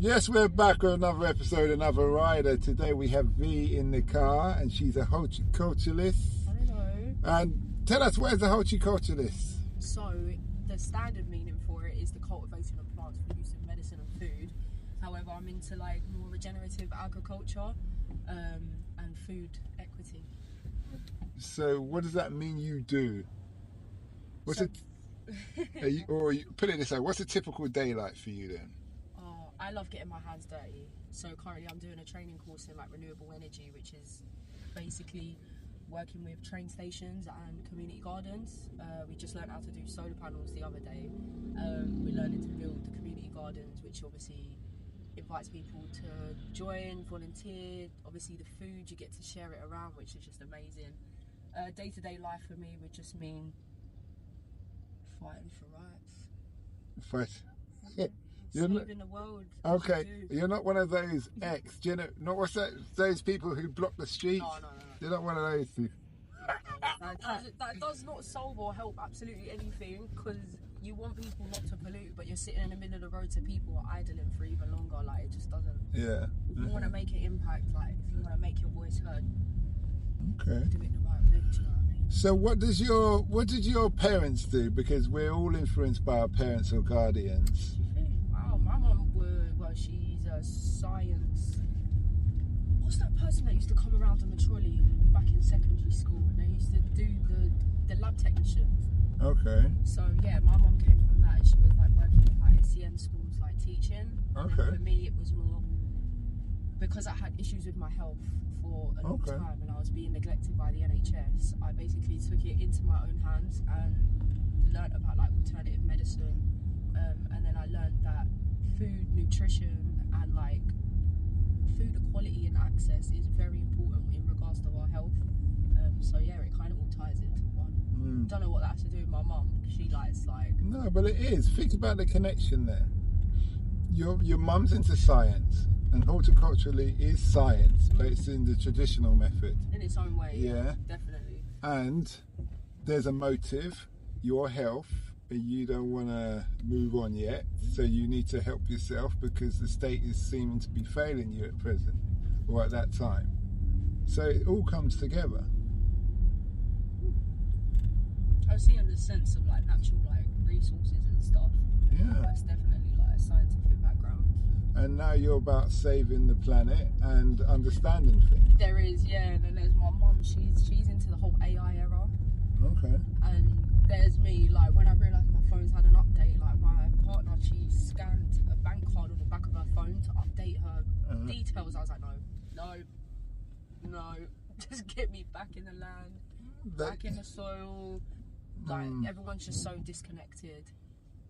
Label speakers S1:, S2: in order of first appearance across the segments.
S1: Yes, we're back with another episode, another rider. Today we have V in the car, and she's a horticulturalist.
S2: Hello.
S1: And tell us, what is a horticulturalist?
S2: So, the standard meaning for it is the cultivation of plants for use in medicine and food. However, I'm into like more regenerative agriculture and food equity.
S1: So, what does that mean you do? What's
S2: So-
S1: put it this way, what's a typical day like for you then?
S2: I love getting my hands dirty. So currently I'm doing a training course in like renewable energy, which is basically working with train stations and community gardens. We just learned how to do solar panels the other day. We're learning to build the community gardens, which obviously invites people to join, volunteer. Obviously the food, you get to share it around, which is just amazing. Day-to-day life for me would just mean fighting for rights. Saving the world.
S1: Okay, you're not one of those not what's that? Those people who block the streets.
S2: No.
S1: You're not one of those people.
S2: That does not solve or help absolutely anything, because you want people not to pollute, but you're sitting in the middle of the road so people are idling for even longer. Like, it just doesn't.
S1: Yeah.
S2: If you want to make an impact, like if you want to make your voice heard,
S1: Okay.
S2: do it the right way. Do you know what I mean?
S1: So what did your parents do? Because we're all influenced by our parents or guardians.
S2: Wow, my mum she's a science. What's that person that used to come around on the trolley back in secondary school, and they used to do the lab technicians?
S1: Okay.
S2: So yeah, my mum came from that, and she was like working with like SEN schools, like teaching. And then
S1: Okay.
S2: for me, it was more because I had issues with my health for a long time, and I was being neglected by the NHS. I basically took it into my own hands and learnt about like alternative medicine, and then I learned that food, nutrition, and like food equality and access is very important in regards to our health. So yeah, it kind of all ties into one. Don't know what that has to do with my mum. She likes like.
S1: No, but it is. Think about the connection there. Your mum's into science, and horticulturally is science, but it's in the traditional method.
S2: In its own way.
S1: Yeah.
S2: Definitely.
S1: And there's a motive, your health. You don't want to move on yet, so you need to help yourself because the state is seeming to be failing you at present or at that time. So it all comes together.
S2: I've seen in the sense of like natural like resources and stuff.
S1: Yeah.
S2: That's definitely like a scientific background.
S1: And now you're about saving the planet and understanding things.
S2: There is, yeah, and then there's my mum. She's into the whole AI era.
S1: Okay.
S2: And there's me, like when I realised my phone's had an update, like my partner, she scanned a bank card on the back of her phone to update her details. I was like, no, just get me back in the land, back in the soil. Like everyone's just so disconnected,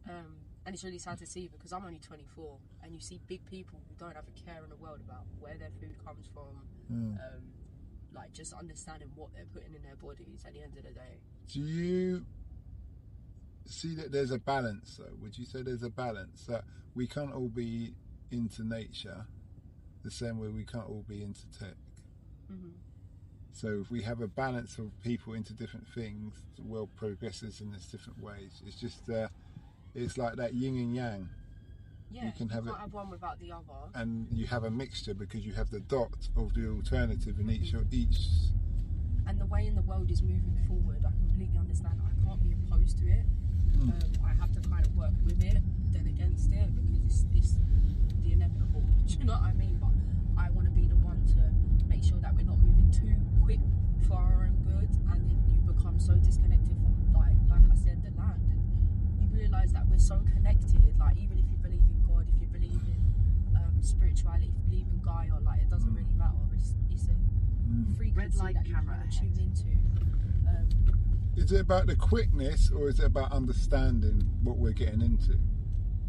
S2: and it's really sad to see because I'm only 24, and you see big people who don't have a care in the world about where their food comes from, like just understanding what they're putting in their bodies at the end of the day.
S1: Do you see that there's a balance though? Would you say there's a balance that we can't all be into nature the same way we can't all be into tech? So if we have a balance of people into different things, the world progresses in its different ways. It's just it's like that yin and yang.
S2: Yeah,
S1: you can't have
S2: one without the other.
S1: And you have a mixture because you have the dot of the alternative in each.
S2: And the way in the world is moving forward, I completely understand. I can't be opposed to it. I have to kind of work with it, then against it, because it's the inevitable. Do you know what I mean? But I want to be the one to make sure that we're not moving too quick for our own good, and then you become so disconnected from, like I said, the land, and you realise that we're so connected. Like even if you believe in God, if you believe in spirituality, if you believe in Gaia, like it doesn't really matter. It's a frequency that you kind of tune into.
S1: Is it about the quickness or is it about understanding what we're getting into?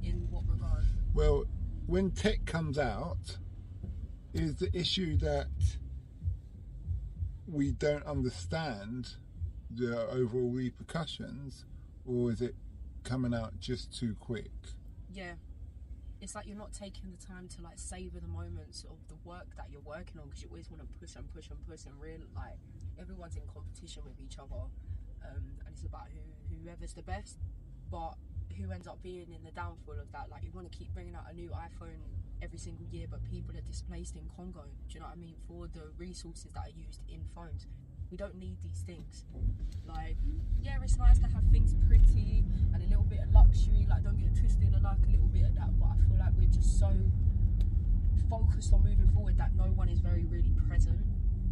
S2: In what regard?
S1: Well, when tech comes out, is the issue that we don't understand the overall repercussions, or is it coming out just too quick?
S2: Yeah. It's like you're not taking the time to like savor the moments of the work that you're working on, because you always want to push and push and push, and really like everyone's in competition with each other, and it's about whoever's the best. But who ends up being in the downfall of that? Like you want to keep bringing out a new iPhone every single year, but people are displaced in Congo. Do you know what I mean? For the resources that are used in phones. We don't need these things. Like, yeah, it's nice to have things pretty and a little bit of luxury. Like, don't get it twisted, I like a little bit of that, but I feel like we're just so focused on moving forward that no one is really present.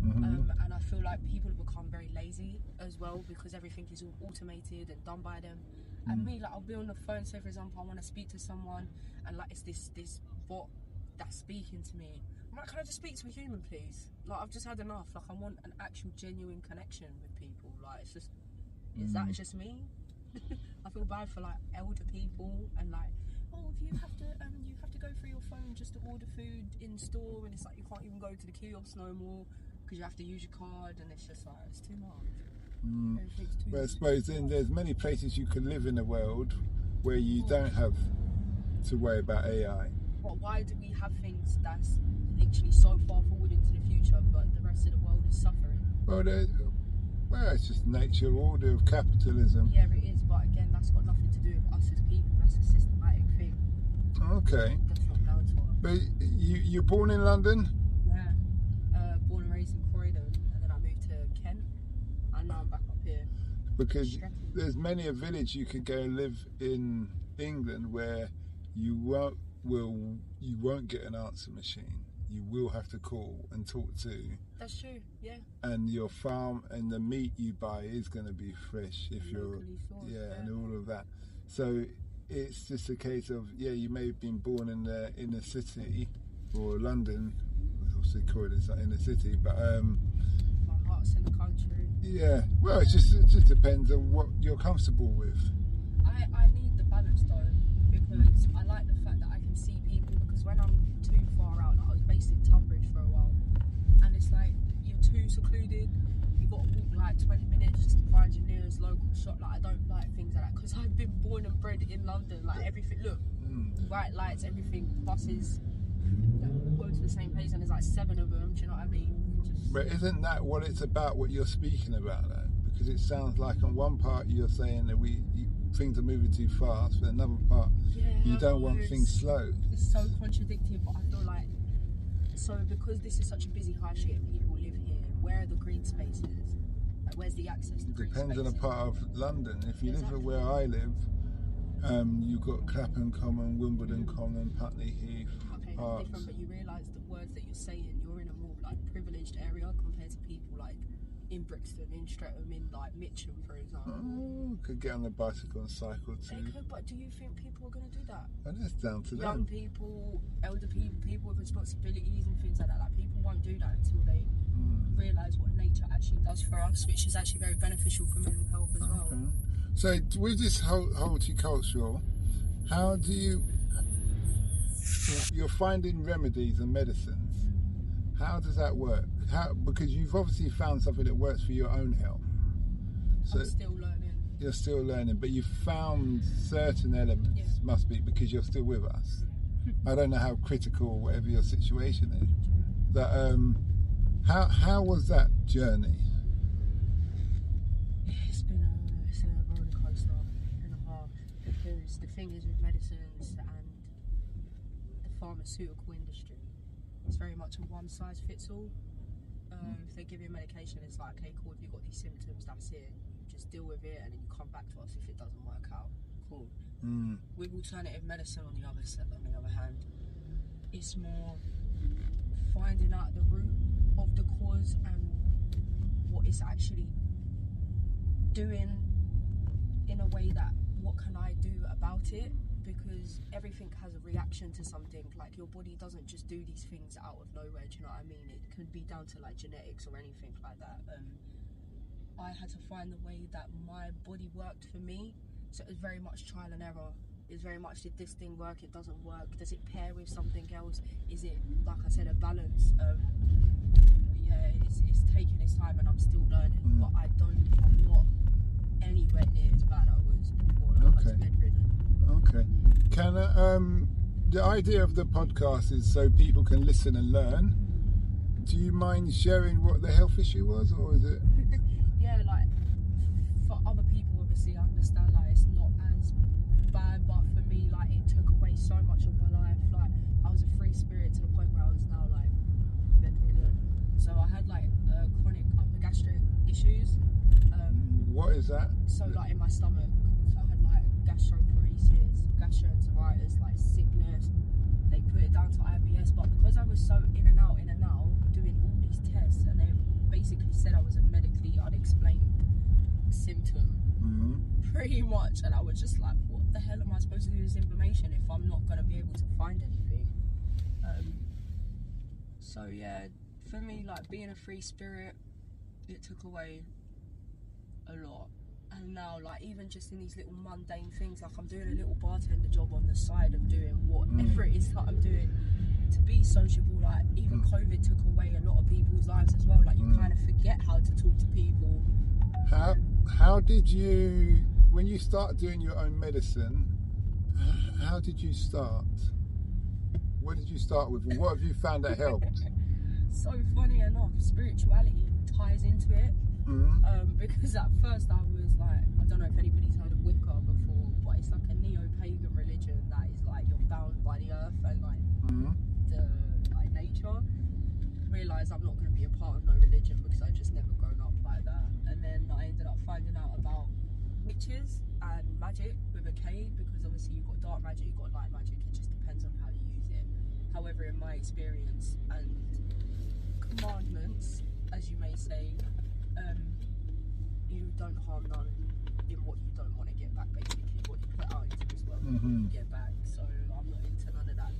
S2: And I feel like people have become very lazy as well because everything is all automated and done by them. And me, like, I'll be on the phone, say for example I want to speak to someone and like it's this bot that's speaking to me. I'm like, can I just speak to a human, please? Like, I've just had enough. Like, I want an actual genuine connection with people. Like, it's just, is that just me? I feel bad for like elder people and like, oh, if you have to go through your phone just to order food in store, and it's like you can't even go to the kiosk no more because you have to use your card, and it's just like, it's too much. Everything's too
S1: Well, I
S2: much.
S1: suppose then there's many places you can live in the world where you don't have to worry about AI.
S2: But why do we have things that's literally so far forward into the future, but the rest of the world is suffering?
S1: Well, it's just nature, order of capitalism.
S2: Yeah, it is, but again, that's got nothing to do with us as people. That's a systematic thing.
S1: Okay.
S2: That's not down to us.
S1: But you're born in London?
S2: Yeah. Born and raised in Croydon, and then I moved to Kent, and now I'm back up here.
S1: Because there's many a village you could go live in England where you won't get an answer machine. You will have to call and talk to.
S2: That's true, yeah.
S1: And your farm and the meat you buy is going to be fresh if you're,
S2: sourced,
S1: and all of that. So it's just a case of, you may have been born in the city or London. Obviously, Croydon's not in the city, but
S2: my heart's in the country.
S1: Yeah. Well, it just depends on what you're comfortable with.
S2: I need the balance though, because I like the fact that I can see people, because when I'm too far out, like I was based in Tunbridge for a while, and it's like you're too secluded, you got to walk like 20 minutes just to find your nearest local shop. Like, I don't like things like that because I've been born and bred in London. Like, everything, look, bright lights, everything, buses, go to the same place and there's like 7 of them, do you know what I mean?
S1: But isn't that what it's about, what you're speaking about though? Because it sounds like on one part you're saying that things are moving too fast, but another part you don't want things slow.
S2: It's so contradictory, but I feel like, so because this is such a busy high street and people live here, where are the green spaces? Like, where's the access to green spaces?
S1: Depends on a part of London. If you live where I live, you've got Clapham Common, Wimbledon Common, Putney Heath,
S2: okay,
S1: parks.
S2: Different, but you realise the words that you're saying, you're in a more like privileged area compared to people like in Brixton, in Streatham, in like Mitcham, for example.
S1: Oh, could get on a bicycle and cycle too.
S2: They could, but do you think people are going to do that?
S1: And it's down to them.
S2: Young people, elder people, people with responsibilities and things like that. Like, people won't do that until they realise what nature actually does for us, which is actually very beneficial for mental health as well.
S1: Okay. So with this horticultural, how do you're finding remedies and medicines? How does that work? Because you've obviously found something that works for your own health. So
S2: I'm still learning.
S1: You're still learning, but you've found certain elements, must be, because you're still with us. I don't know how critical whatever your situation is. That how was that journey?
S2: It's been a roller coaster and a half, because the thing is with medicines and the pharmaceutical industry, it's very much a one size fits all. If they give you a medication, it's like, okay, cool, if you've got these symptoms, that's it. You just deal with it and then you come back to us if it doesn't work out. Cool. With alternative medicine, on the other hand, it's more finding out the root of the cause and what it's actually doing, in a way that, what can I do about it? Because everything has a reaction to something. Like, your body doesn't just do these things out of nowhere, do you know what I mean? It could be down to like genetics or anything like that. I had to find the way that my body worked for me, so it was very much trial and error. It's very much, did this thing work, it doesn't work, does it pair with something else, is it, like I said, a balance? It's taking its time and I'm still learning, but I'm not anywhere near as bad as I was before. Like, I was bedridden.
S1: Okay. Can the idea of the podcast is so people can listen and learn. Do you mind sharing what the health issue was, or is it?
S2: Yeah, like, for other people, obviously, I understand like it's not as bad, but for me, like, it took away so much of my life. Like, I was a free So I had like chronic upper gastric issues.
S1: What is that?
S2: So like in my stomach. So I had like gastroenteritis, like sickness. They put it down to IBS, but because I was so in and out, doing all these tests, and they basically said I was a medically unexplained symptom, pretty much. And I was just like, what the hell am I supposed to do with this information if I'm not going to be able to find anything? So yeah, for me, like being a free spirit, it took away a lot. And now, like, even just in these little mundane things, like I'm doing a little bartender job on the side of doing whatever it is that I'm doing to be sociable. Like, even COVID took away a lot of people's lives as well. Like, you kind of forget how to talk to people.
S1: How did you, when you start doing your own medicine, how did you start? What did you start with? What have you found that helped?
S2: So funny enough, spirituality ties into it. Because at first I was like, I don't know if anybody's heard of Wicca before, but it's like a neo-pagan religion that is like you're bound by the earth and like the like nature. Realised I'm not going to be a part of no religion because I just never grown up like that. And then I ended up finding out about witches and magic with a K, because obviously you've got dark magic, you've got light magic. It just depends on how you use it. However, in my experience, and commandments, as you may say, you don't harm none in what you don't want to get back. Basically, what you put out into this world, you get back. So I'm not into none of that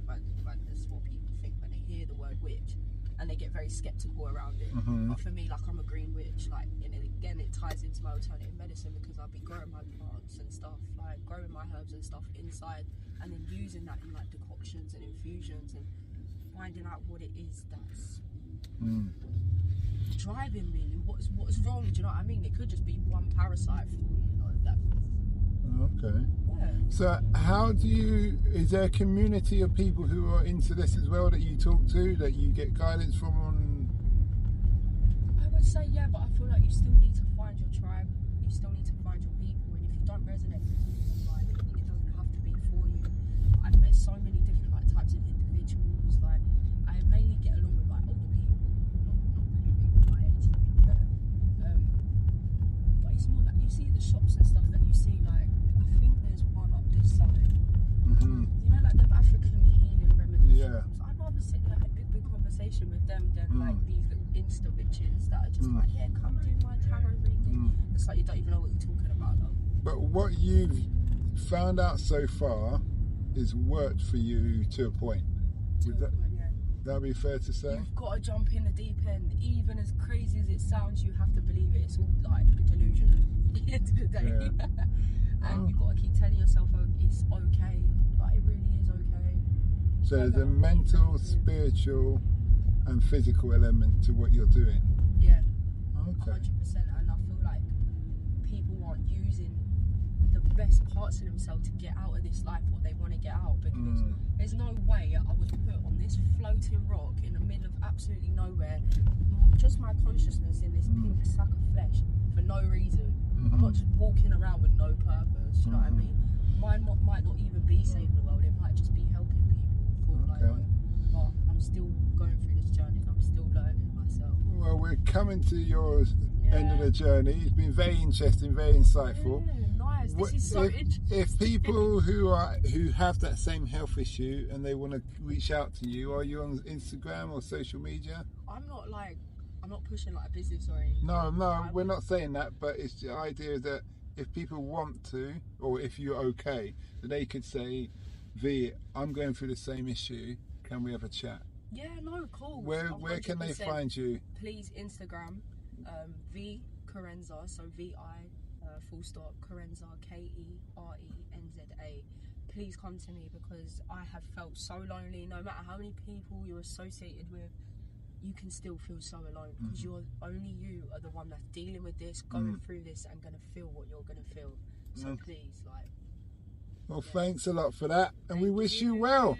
S2: like madness, what people think when they hear the word witch, and they get very skeptical around it. But for me, like, I'm a green witch. Like, and again, it ties into my alternative medicine, because I'll be growing my plants and stuff, like growing my herbs and stuff inside, and then using that in like decoctions and infusions, and finding out what it is that's driving me, what's wrong. Do you know what I mean? It could just be one parasite for me, you know, that.
S1: Okay.
S2: Yeah.
S1: So how do you, is there a community of people who are into this as well that you talk to, that you get guidance from on?
S2: I would say yeah, but I feel like you still need to find your tribe, you still need to find your people, and if you don't resonate with people, like, it doesn't have to be for you. I've met so many different like types of individuals. Like, I mainly get along with like older people, not really people my age, to be fair. But it's more like you see the shops and stuff that you see, like, I think there's one up this side. You know, like the African healing remedies.
S1: Yeah.
S2: So I'd rather sit there and have a big conversation with them than like these little Insta bitches that are just like, yeah, come do my tarot reading. It's like you don't even know what you're talking about though.
S1: But what you've found out so far is worked for you to a point. Would that be fair to say?
S2: You've got to jump in the deep end. Even as crazy as it sounds, you have to believe it. It's all like a delusion at the end of the day. And you've got to keep telling yourself, oh, it's okay. Like, it really is okay.
S1: So there's a mental, spiritual and physical element to what you're doing.
S2: Yeah.
S1: Okay.
S2: 100%. And I feel like people aren't using the best parts of themselves to get out of this life what they want to get out, because there's no way I was put on this floating rock in the middle of absolutely nowhere, just my consciousness in this pink sack of flesh for no reason. I'm not just walking around with no purpose, you know what I mean? Mine might not even be saving the world, it might just be helping people for like, but I'm still going through this journey and I'm still learning myself.
S1: Well, we're coming to your end of the journey. It's been very interesting, very insightful.
S2: Nice. This is so interesting.
S1: If people who have that same health issue and they want to reach out to you, are you on Instagram or social media?
S2: I'm not pushing like a business or anything.
S1: No, we're not saying that, but it's the idea that if people want to, or if you're okay, that they could say, V, I'm going through the same issue, can we have a chat?
S2: Yeah, no, cool.
S1: Where can they find you?
S2: Please, Instagram, V Kerenza, so VI full stop Kerenza, KERENZA. Please come to me, because I have felt so lonely. No matter how many people you're associated with, you can still feel so alone, because only you are the one that's dealing with this, going through this, and gonna feel what you're gonna feel. So please, like.
S1: Well, thanks a lot for that, and we wish you well.